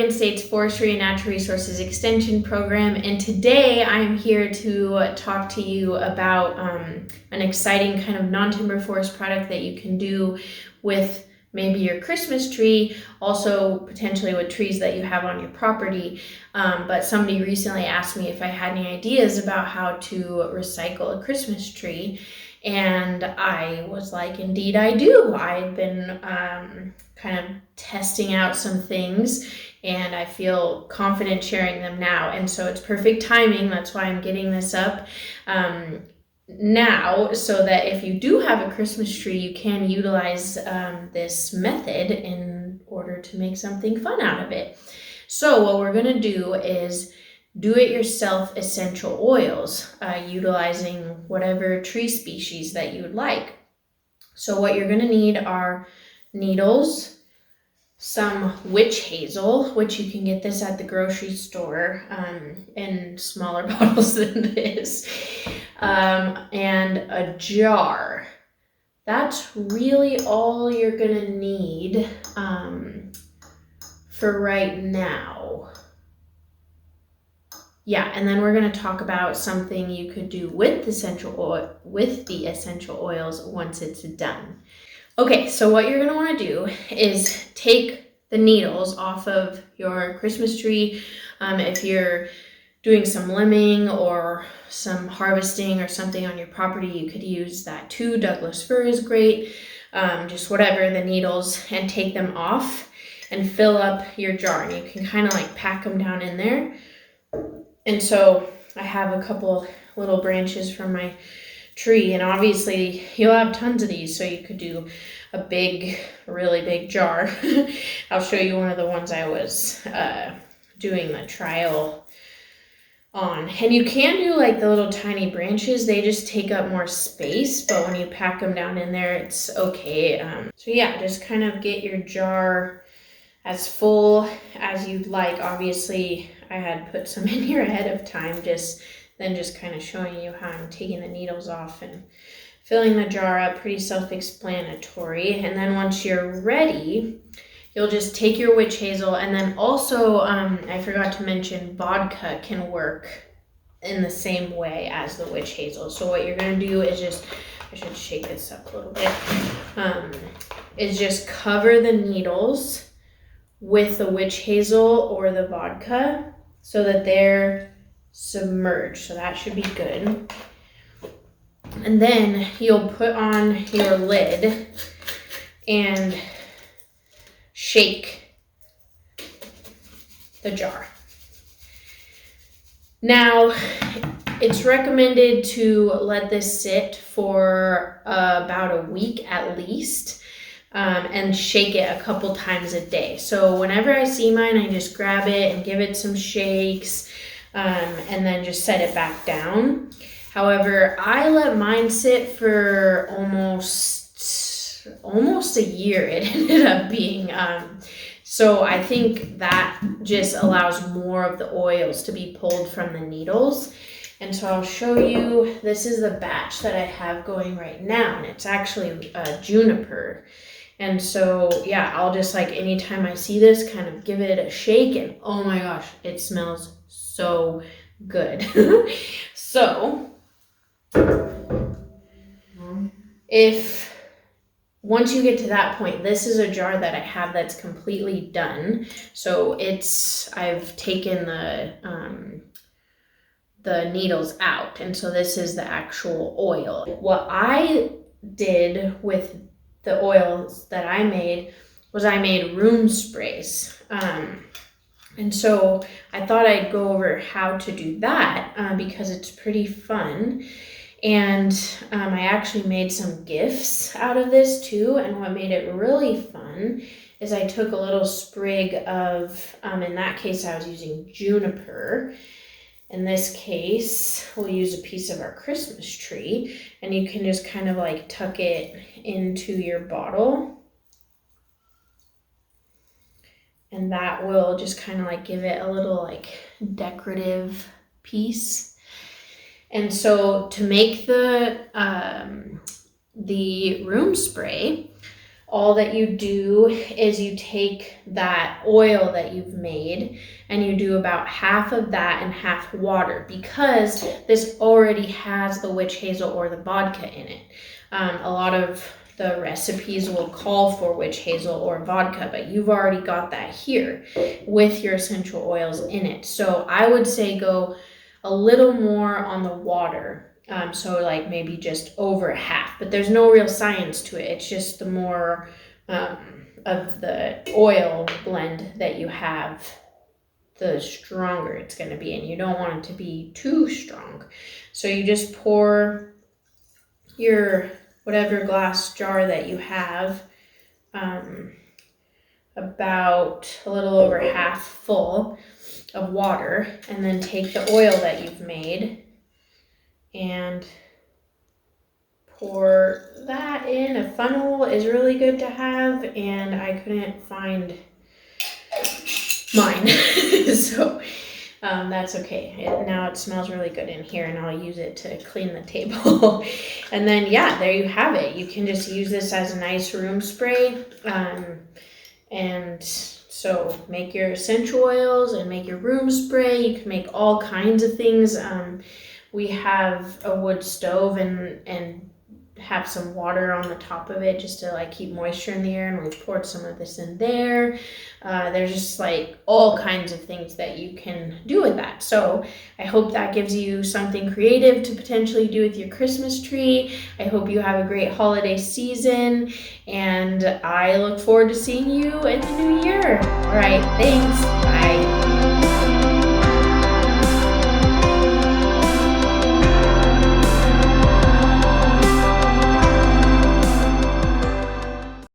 Oregon State's Forestry and Natural Resources Extension Program, and today I'm here to talk to you about an exciting kind of non-timber forest product that you can do with maybe your Christmas tree, also potentially with trees that you have on your property. But somebody recently asked me if I had any ideas about how to recycle a Christmas tree. And I was like, indeed I do. I've been kind of testing out some things and I feel confident sharing them now. And so it's perfect timing. That's why I'm getting this up now, so that if you do have a Christmas tree, you can utilize this method in order to make something fun out of it. So what we're going to do is do-it-yourself essential oils, utilizing whatever tree species that you would like. So what you're going to need are needles, some witch hazel, which you can get this at the grocery store in smaller bottles than this, and a jar. That's really all you're going to need for right now. Yeah, and then we're going to talk about something you could do with the essential oils once it's done. Okay, so what you're going to want to do is take the needles off of your Christmas tree. If you're doing some limbing or some harvesting or something on your property, you could use that too. Douglas fir is great. Just whatever, the needles, and take them off and fill up your jar. And you can kind of like pack them down in there. And so I have a couple little branches from my tree, and obviously you'll have tons of these, so you could do a big, really big jar. I'll show you one of the ones I was doing the trial on. And you can do like the little tiny branches, they just take up more space, but when you pack them down in there, it's okay. So yeah, just kind of get your jar as full as you'd like. Obviously, I had put some in here ahead of time, just kind of showing you how I'm taking the needles off and filling the jar up. Pretty self-explanatory. And then once you're ready, you'll just take your witch hazel, and then also, I forgot to mention, vodka can work in the same way as the witch hazel. So what you're going to do is just, I should shake this up a little bit, is just cover the needles with the witch hazel or the vodka so that they're submerged. So that should be good. And then you'll put on your lid and shake the jar. Now, it's recommended to let this sit for about a week at least. And shake it a couple times a day. So whenever I see mine, I just grab it and give it some shakes, and then just set it back down. However, I let mine sit for almost a year, it ended up being. So I think that just allows more of the oils to be pulled from the needles. And so I'll show you, this is the batch that I have going right now, and it's actually juniper. And so, yeah, I'll just like, anytime I see this, kind of give it a shake, and oh my gosh, it smells so good. So, if once you get to that point, this is a jar that I have that's completely done. So I've taken the needles out, and so this is the actual oil. What I did with the oils that I made was I made room sprays. And so I thought I'd go over how to do that because it's pretty fun. And I actually made some gifts out of this too. And what made it really fun is I took a little sprig of, in that case, I was using juniper. In this case, we'll use a piece of our Christmas tree, and you can just kind of like tuck it into your bottle. And that will just kind of like give it a little like decorative piece. And so to make the room spray, all that you do is you take that oil that you've made and you do about half of that and half water, because this already has the witch hazel or the vodka in it. A lot of the recipes will call for witch hazel or vodka, but you've already got that here with your essential oils in it. So I would say go a little more on the water. So like maybe just over half, but there's no real science to it. It's just the more of the oil blend that you have, the stronger it's going to be, and you don't want it to be too strong. So you just pour your whatever glass jar that you have, about a little over half full of water, and then take the oil that you've made and pour that in. A funnel is really good to have, and I couldn't find mine. So that's okay. Now it smells really good in here, and I'll use it to clean the table. And then, yeah, there you have it. You can just use this as a nice room spray. And so make your essential oils and make your room spray. You can make all kinds of things. We have a wood stove and have some water on the top of it just to like keep moisture in the air, and we've poured some of this in there. There's just like all kinds of things that you can do with that. So I hope that gives you something creative to potentially do with your Christmas tree. I hope you have a great holiday season, and I look forward to seeing you in the new year. All right, thanks. Bye.